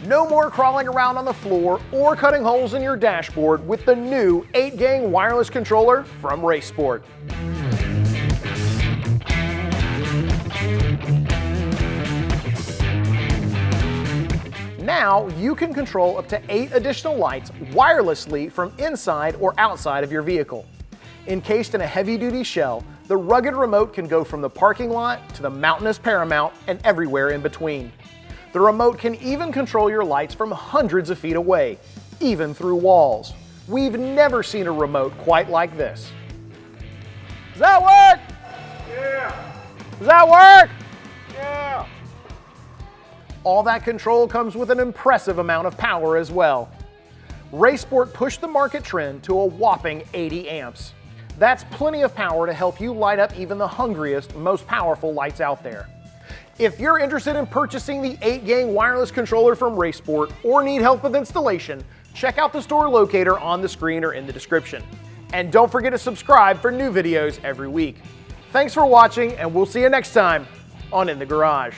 No more crawling around on the floor or cutting holes in your dashboard with the new 8-gang wireless controller from Race Sport. Now you can control up to 8 additional lights wirelessly from inside or outside of your vehicle. Encased in a heavy-duty shell, the rugged remote can go from the parking lot to the mountainous Paramount and everywhere in between. The remote can even control your lights from hundreds of feet away, even through walls. We've never seen a remote quite like this. Does that work? Yeah. Does that work? Yeah. All that control comes with an impressive amount of power as well. Race Sport pushed the market trend to a whopping 80 amps. That's plenty of power to help you light up even the hungriest, most powerful lights out there. If you're interested in purchasing the 8-gang wireless controller from Race Sport or need help with installation, check out the store locator on the screen or in the description. And don't forget to subscribe for new videos every week. Thanks for watching, and we'll see you next time on In the Garage.